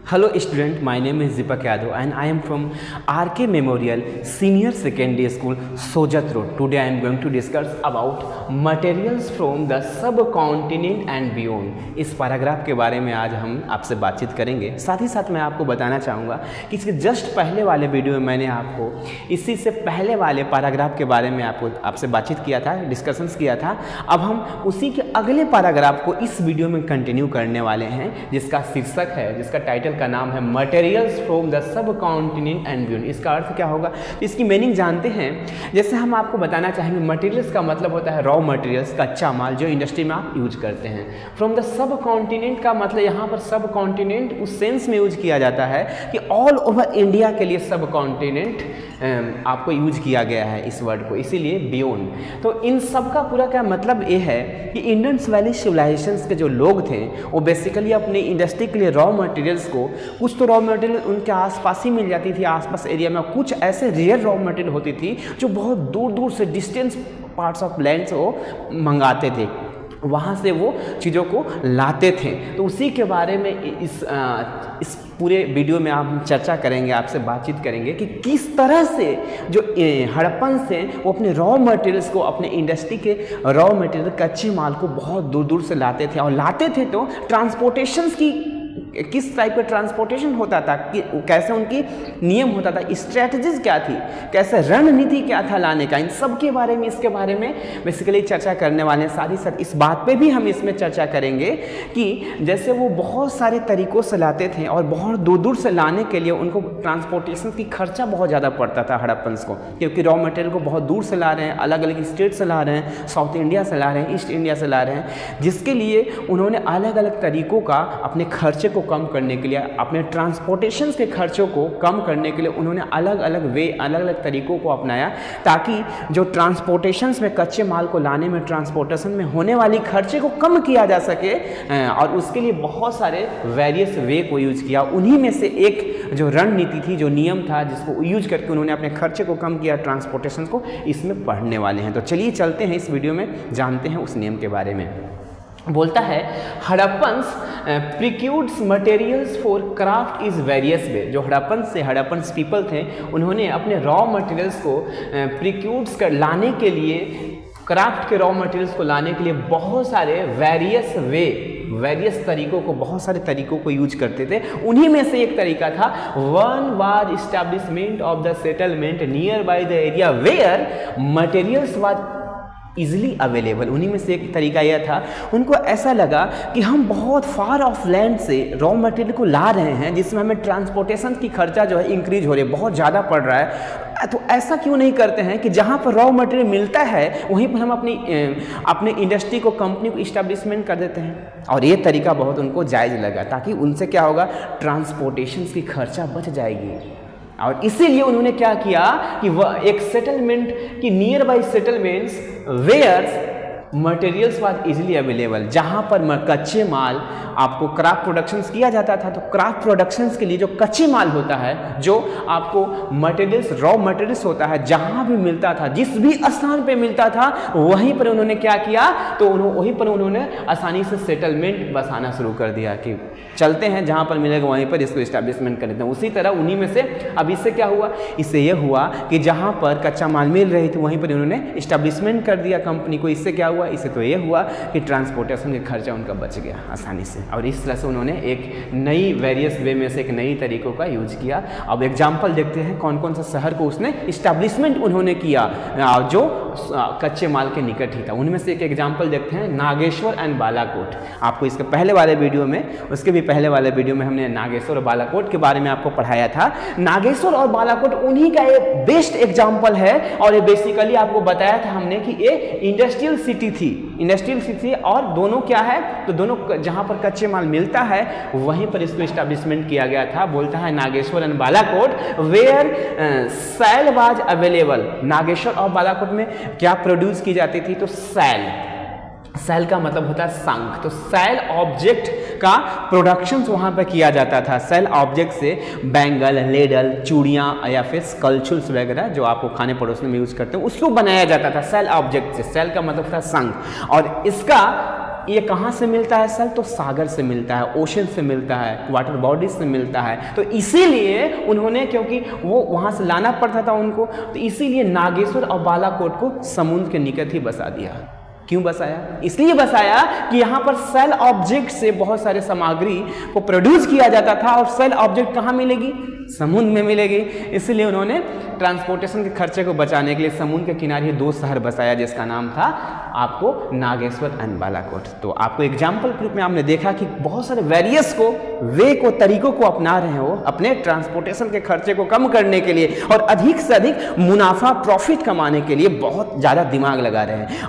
Hello student, my name is Deepak Yadav and I am from RK Memorial Senior Secondary School, Sojat Road. Today I am going to discuss about materials from the subcontinent and beyond. इस paragraph के बारे में आज हम आपसे बातचीत करेंगे। साथ ही साथ मैं आपको बताना चाहूँगा कि इसके जस्ट पहले वाले वीडियो में मैंने आपको इसी से पहले वाले पैराग्राफ के बारे में आपसे बातचीत किया था, डिस्कशंस किया था। अब हम उसी के अगले पैराग्राफ को इस वीडियो में कंटिन्यू करने वाले हैं, जिसका शीर्षक है, जिसका टाइटल का नाम है materials from the subcontinent and beyond. इसका अर्थ क्या होगा, इसकी मीनिंग जानते हैं। जैसे हम आपको बताना चाहेंगे, मटेरियल्स का मतलब होता है रॉ मटेरियल्स, कच्चा माल जो इंडस्ट्री में आप यूज करते हैं। फ्रॉम द सब कॉन्टिनेंट का मतलब यहाँ पर सब कॉन्टिनेंट उस सेंस में यूज किया जाता है कि ऑल ओवर इंडिया के लिए सब कॉन्टिनेंट आपको यूज किया गया है इस वर्ड को, इसीलिए बियॉन्ड। तो इन सब का पूरा क्या मतलब ये है कि इंडस वैली सिविलाइजेशंस के जो लोग थे वो बेसिकली अपने इंडस्ट्री के लिए रॉ मटेरियल्स को, कुछ तो रॉ मटेरियल उनके आसपास ही मिल जाती थी, आसपास एरिया में, कुछ ऐसे रेयर रॉ मटेरियल होती थी जो बहुत दूर दूर से डिस्टेंस पार्ट्स ऑफ लैंड से वो मंगाते थे, वहाँ से वो चीज़ों को लाते थे। तो उसी के बारे में इस पूरे वीडियो में हम चर्चा करेंगे, आपसे बातचीत करेंगे कि किस तरह से जो हड़प्पन से वो अपने रॉ मटेरियल्स को, अपने इंडस्ट्री के रॉ मटेरियल कच्चे माल को बहुत दूर दूर से लाते थे। और लाते थे तो ट्रांसपोर्टेशंस की किस टाइप का ट्रांसपोर्टेशन होता था, कि कैसे उनकी नियम होता था, स्ट्रेटजीज क्या थी, कैसे रणनीति क्या था लाने का, इन सब के बारे में, इसके बारे में बेसिकली चर्चा करने वाले हैं। साथ ही साथ इस बात पे भी हम इसमें चर्चा करेंगे कि जैसे वो बहुत सारे तरीक़ों से लाते थे और बहुत दूर दूर से लाने के लिए उनको ट्रांसपोर्टेशन की खर्चा बहुत ज़्यादा पड़ता था हड़प्पन्स को, क्योंकि रॉ मटेरियल को बहुत दूर से ला रहे हैं, अलग अलग स्टेट से ला रहे हैं, साउथ इंडिया से ला रहे हैं, ईस्ट इंडिया से ला रहे हैं, जिसके लिए उन्होंने अलग अलग तरीक़ों का अपने खर्चे को कम करने के लिए, अपने ट्रांसपोर्टेशन के खर्चों को कम करने के लिए उन्होंने अलग अलग अलग अलग तरीकों को अपनाया, ताकि जो ट्रांसपोर्टेशन में कच्चे माल को लाने में, ट्रांसपोर्टेशन में होने वाली खर्चे को कम किया जा सके। और उसके लिए बहुत सारे वेरियस वे को यूज किया। उन्हीं में से एक जो रणनीति थी, जो नियम था, जिसको यूज करके उन्होंने अपने खर्चे को कम किया, ट्रांसपोर्टेशन को, इसमें पढ़ने वाले हैं। तो चलिए चलते हैं इस वीडियो में, जानते हैं उस नियम के बारे में। बोलता है Harappans procured materials for craft is various way. जो हड़प्पन्स पीपल थे, उन्होंने अपने रॉ मटेरियल्स को प्रिक्यूड्स कर लाने के लिए, क्राफ्ट के रॉ मटेरियल्स को लाने के लिए बहुत सारे वेरियस तरीकों को, बहुत सारे तरीकों को यूज करते थे। उन्हीं में से एक तरीका था one was establishment of the settlement near by the area where materials was easily available. उन्हीं में से एक तरीका यह था, उनको ऐसा लगा कि हम बहुत फार ऑफ लैंड से रॉ मटेरियल को ला रहे हैं, जिसमें हमें ट्रांसपोर्टेशन की खर्चा जो है इंक्रीज हो रही है, बहुत ज़्यादा पड़ रहा है। तो ऐसा क्यों नहीं करते हैं कि जहाँ पर रॉ मटेरियल मिलता है वहीं पर हम अपनी इंडस्ट्री को, कंपनी को इस्टेब्लिशमेंट कर देते हैं। और ये तरीका बहुत उनको जायज़ लगा, ताकि उनसे क्या होगा, ट्रांसपोर्टेशन की खर्चा बच जाएगी। और इसीलिए उन्होंने क्या किया कि वह एक सेटलमेंट की, near by settlements where materials was easily available, जहाँ पर कच्चे माल आपको क्राफ्ट प्रोडक्शंस किया जाता था। तो क्राफ्ट प्रोडक्शंस के लिए जो कच्चे माल होता है, जो आपको मटेरियल्स, रॉ मटेरियल्स होता है, जहाँ भी मिलता था, जिस भी स्थान पे मिलता था, वहीं पर उन्होंने क्या किया, तो वहीं पर उन्होंने आसानी से सेटलमेंट बसाना शुरू कर दिया कि चलते हैं, जहाँ पर मिलेगा वहीं पर इसको इस्टेब्लिशमेंट कर देते हैं। उसी तरह उन्हीं में से अब इससे क्या हुआ, इससे यह हुआ कि जहाँ पर कच्चा माल मिल रही थी वहीं पर उन्होंने इस्टेब्लिशमेंट कर दिया कंपनी को। इससे क्या हुआ, इससे तो ये हुआ कि ट्रांसपोर्टेशन का खर्चा उनका बच गया आसानी से। और इस तरह से उन्होंने एक नई वेरियस वे में से एक नई तरीकों का यूज किया। अब एग्जांपल देखते हैं कौन कौन सा शहर को उसने इस्टेब्लिशमेंट उन्होंने किया जो कच्चे माल के निकट ही था। उनमें से एक एग्जांपल देखते हैं, नागेश्वर एंड बालाकोट। आपको इसके पहले वाले वीडियो में, उसके भी पहले वाले वीडियो में हमने नागेश्वर और बालाकोट के बारे में आपको पढ़ाया था। नागेश्वर और बालाकोट उन्हीं का एक बेस्ट एग्जाम्पल है। और ये बेसिकली आपको बताया था हमने कि ये इंडस्ट्रियल सिटी थी, और दोनों क्या है, तो दोनों जहाँ पर कच्चे माल मिलता है वहीं पर इसको इस्टेब्लिशमेंट किया गया था। बोलता है Nageshwar and Balakot where shell was available. Nageshwar और बालाकोट में क्या प्रोड्यूस की जाती थी, तो सैल का मतलब होता है शंख। तो सैल ऑब्जेक्ट का प्रोडक्शंस वहाँ पर किया जाता था। सेल ऑब्जेक्ट से बैंगल, लेडल, चूड़ियाँ या फिर स्कल्पचर्स वगैरह जो आपको खाने परोसने में यूज करते हैं उसको बनाया जाता था सेल ऑब्जेक्ट से। सेल का मतलब था शंख। और इसका ये कहाँ से मिलता है सल? तो सागर से मिलता है, ओशन से मिलता है, वाटर बॉडी से मिलता है। तो इसीलिए उन्होंने, क्योंकि वो वहाँ से लाना पड़ता था उनको, तो इसीलिए नागेश्वर और बालाकोट को समुद्र के निकट ही बसा दिया। क्यों बसाया? इसलिए बसाया कि यहाँ पर सेल ऑब्जेक्ट से बहुत सारे सामग्री को प्रोड्यूस किया जाता था, और सेल ऑब्जेक्ट कहाँ मिलेगी? समुद्र में मिलेगी। इसलिए उन्होंने ट्रांसपोर्टेशन के खर्चे को बचाने के लिए समुद्र के किनारे 2 शहर बसाया, जिसका नाम था आपको नागेश्वर एंड बालाकोट। तो आपको एग्जाम्पल के रूप में आपने देखा कि बहुत सारे वेरियस को वे को तरीकों को अपना रहे हो अपने ट्रांसपोर्टेशन के खर्चे को कम करने के लिए, और अधिक से अधिक मुनाफा प्रॉफिट कमाने के लिए बहुत ज़्यादा दिमाग लगा रहे हैं।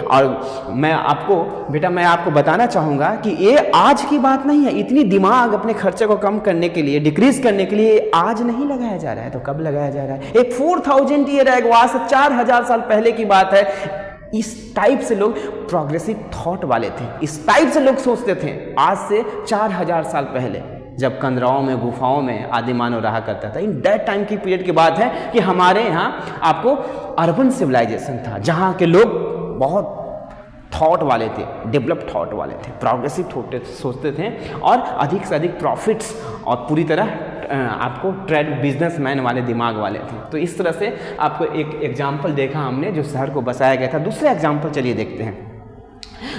और मैं आपको बताना चाहूँगा कि ये आज की बात नहीं है। इतनी दिमाग अपने खर्चे को कम करने के लिए, डिक्रीज करने के लिए आज नहीं लगाया जा रहा है, तो कब लगाया जा रहा है? एक 4000 ईयर एगो, आज से 4000 साल पहले की बात है। इस टाइप से लोग प्रोग्रेसिव थॉट वाले थे, इस टाइप से लोग सोचते थे आज से 4000 साल पहले, जब कंदराओं में, गुफाओं में आदि मानव रहा करता था। इन दैट टाइम की पीरियड की बात है कि हमारे यहाँ आपको अर्बन सिविलाइजेशन था, जहाँ के लोग बहुत थॉट वाले थे, डेवलप थॉट वाले थे, प्रोग्रेसिव सोचते थे, और अधिक से अधिक प्रॉफिट्स और पूरी तरह आपको ट्रेड बिजनेसमैन वाले दिमाग वाले थे। तो इस तरह से आपको एक एग्जाम्पल देखा हमने जो शहर को बसाया गया था। दूसरा एग्जाम्पल चलिए देखते हैं।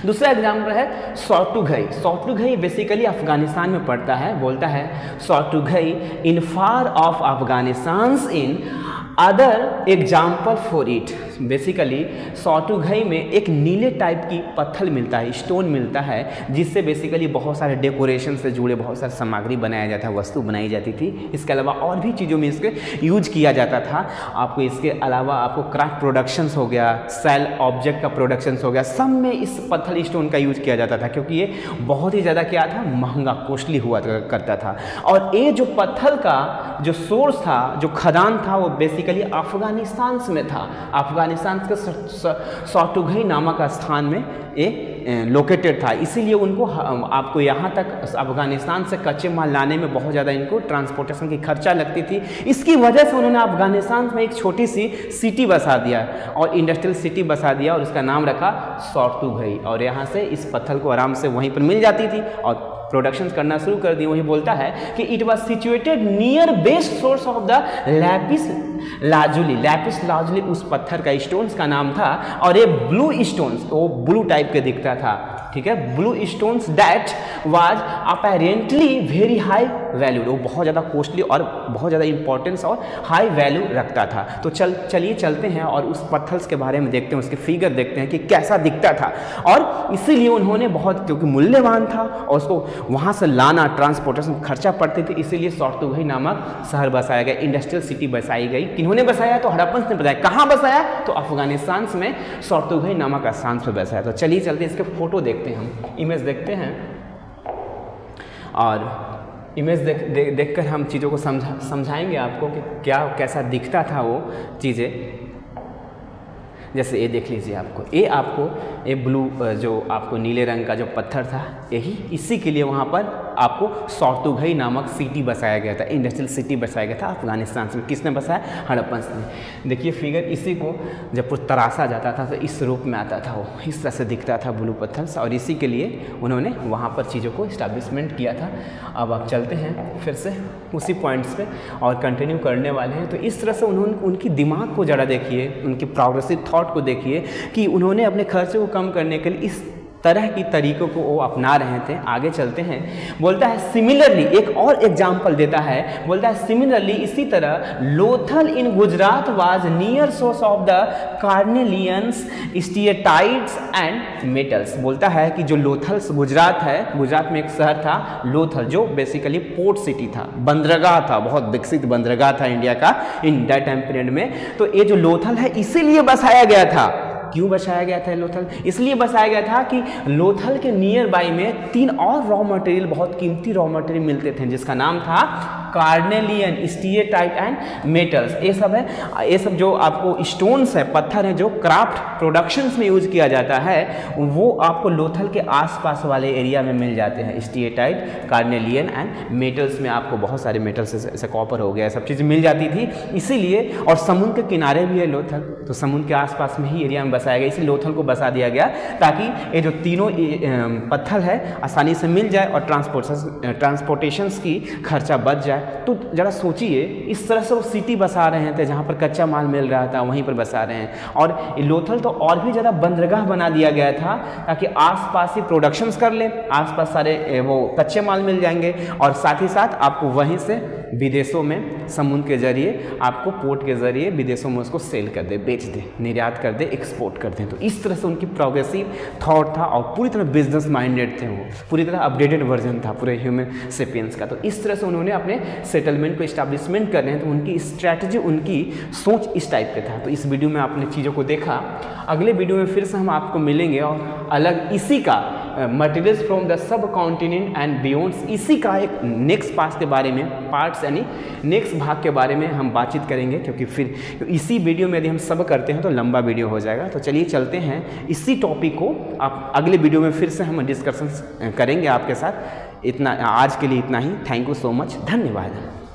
दूसरा एग्जाम्पल है सोर्टुघई। सोर्टुघई बेसिकली अफगानिस्तान में पड़ता है। बोलता है Shortughai in far of Afghanistan in other example for it. Basically Shortughai में एक नीले टाइप की पत्थर मिलता है, स्टोन मिलता है, जिससे बेसिकली बहुत सारे डेकोरेशन से जुड़े बहुत सारे सामग्री बनाया जाता है, वस्तु बनाई जाती थी। इसके अलावा और भी चीज़ों में इसके यूज किया जाता था। आपको इसके अलावा आपको क्राफ्ट प्रोडक्शंस हो गया, सेल ऑब्जेक्ट का प्रोडक्शंस हो गया, सब में इस पत्थर स्टोन का यूज किया जाता था, क्योंकि ये बहुत ही ज़्यादा क्या था, महंगा, कॉस्टली हुआ करता था। और ये जो पत्थर का जो सोर्स था, जो खदान था, वो बेसिकली अफगानिस्तान में था। अफगानिस्तान के सोर्टुघई नामक स्थान में ये लोकेटेड था। इसीलिए उनको आपको यहाँ तक अफगानिस्तान से कच्चे माल लाने में बहुत ज़्यादा इनको ट्रांसपोर्टेशन की खर्चा लगती थी। इसकी वजह से उन्होंने अफगानिस्तान में एक छोटी सी सिटी बसा दिया और इंडस्ट्रियल सिटी बसा दिया, और उसका नाम रखा सोर्टुघई। और यहाँ से इस पत्थर को आराम से वहीं पर मिल जाती थी और प्रोडक्शन करना शुरू कर दी। वही बोलता है कि it was situated near best source of the Lapis lazuli. Lapis lazuli उस पत्थर का स्टोन्स का नाम था, और ये ब्लू स्टोन्स, वो ब्लू टाइप के दिखता था, ठीक है, blue stones that was apparently very high value. वो बहुत ज़्यादा कॉस्टली और बहुत ज़्यादा इंपॉर्टेंस और हाई वैल्यू रखता था। तो चलिए चलते हैं और उस पत्थर के बारे में देखते हैं, उसके फिगर देखते हैं कि कैसा दिखता था। और इसीलिए उन्होंने बहुत, क्योंकि मूल्यवान था और उसको वहाँ से लाना, ट्रांसपोर्टेशन खर्चा पड़ते थे, इसीलिए सोर्टुघई नामक शहर बसाया गया, इंडस्ट्रियल सिटी बसाई गई। किन्होंने बसाया? तो हड़प्पन ने बसाया। कहाँ बसाया? तो अफगानिस्तान में सोर्टुघई नामक स्थान पर बसाया। तो चलिए चलते इसके फोटो देखते हैं, हम इमेज देखते हैं, और इमेज देखकर हम चीज़ों को समझाएंगे आपको कि क्या कैसा दिखता था वो चीज़ें। जैसे ये देख लीजिए, आपको ये ब्लू जो आपको नीले रंग का जो पत्थर था, यही इसी के लिए वहाँ पर आपको सोर्टुघई नामक सिटी बसाया गया था, इंडस्ट्रियल सिटी बसाया गया था अफगानिस्तान में। किसने बसाया? हड़प्पन ने। देखिए फिगर, इसी को जब तराशा जाता था तो इस रूप में आता था, वो इस तरह से दिखता था ब्लू पत्थर, और इसी के लिए उन्होंने वहाँ पर चीज़ों को इस्टेब्लिशमेंट किया था। अब आप चलते हैं फिर से उसी पॉइंट्स पे और कंटिन्यू करने वाले हैं। तो इस तरह से उन्होंने उनकी दिमाग को जरा देखिए, उनकी प्रोग्रेसिव थॉट को देखिए कि उन्होंने अपने खर्चे को कम करने के लिए इस तरह की तरीकों को वो अपना रहे थे। आगे चलते हैं। बोलता है सिमिलरली, एक और एग्जाम्पल देता है, बोलता है सिमिलरली इसी तरह Lothal in Gujarat was near source of the carnelians steatites and metals. बोलता है कि जो लोथल गुजरात है, गुजरात में एक शहर था लोथल, जो बेसिकली पोर्ट सिटी था, बंदरगाह था, बहुत विकसित बंदरगाह था इंडिया का इन दैट टाइम पीरियड में। तो ये जो लोथल है इसीलिए बसाया गया था। क्यों बसाया गया था लोथल? इसलिए बसाया गया था कि लोथल के नियर बाई में 3 और रॉ मटेरियल, बहुत कीमती रॉ मटेरियल मिलते थे, जिसका नाम था कार्नेलियन, स्टीएटाइट एंड मेटल्स, ये सब है। ये सब जो आपको स्टोन्स है, पत्थर है, जो क्राफ्ट प्रोडक्शंस में यूज किया जाता है, वो आपको लोथल के आसपास वाले एरिया में मिल जाते हैं। स्टीएटाइट, कार्नेलियन एंड मेटल्स में आपको बहुत सारे मेटल्स जैसे कॉपर हो गया, सब चीज़ मिल जाती थी। इसीलिए, और समुद्र के किनारे भी है लोथल, तो समुद्र के आसपास में ही एरिया में बसाया गया, इसलिए लोथल को बसा दिया गया ताकि ये जो तीनों पत्थर है आसानी से मिल जाए और ट्रांसपोर्टेशंस की खर्चा बच जाए। तो ज़रा सोचिए, इस तरह से वो सिटी बसा रहे थे जहाँ पर कच्चा माल मिल रहा था, वहीं पर बसा रहे हैं। और लोथल तो और भी ज़्यादा बंदरगाह बना दिया गया था ताकि आसपास ही प्रोडक्शंस कर ले, आसपास सारे वो कच्चे माल मिल जाएंगे, और साथ ही साथ आपको वहीं से विदेशों में समुद्र के जरिए, आपको पोर्ट के जरिए विदेशों में उसको सेल कर दे, बेच दे, निर्यात कर दे, एक्सपोर्ट कर दे। तो इस तरह से उनकी प्रोग्रेसिव थॉट था और पूरी तरह बिजनेस माइंडेड थे, वो पूरी तरह अपडेटेड वर्जन था पूरे ह्यूमन सेपियंस का। तो इस तरह से उन्होंने अपने सेटलमेंट को इस्टेब्लिशमेंट कर रहे हैं, तो उनकी स्ट्रैटेजी, उनकी सोच इस टाइप का था। तो इस वीडियो में आपने चीज़ों को देखा। अगले वीडियो में फिर से हम आपको मिलेंगे और अलग इसी का materials from the subcontinent and beyonds, इसी का एक नेक्स्ट पार्ट के बारे में, पार्ट्स यानी नेक्स्ट भाग के बारे में हम बातचीत करेंगे, क्योंकि फिर इसी वीडियो में यदि हम सब करते हैं तो लंबा वीडियो हो जाएगा। तो चलिए चलते हैं, इसी टॉपिक को आप अगले वीडियो में फिर से हम डिस्कशन करेंगे आपके साथ। इतना आज के लिए इतना ही। थैंक यू सो मच, धन्यवाद।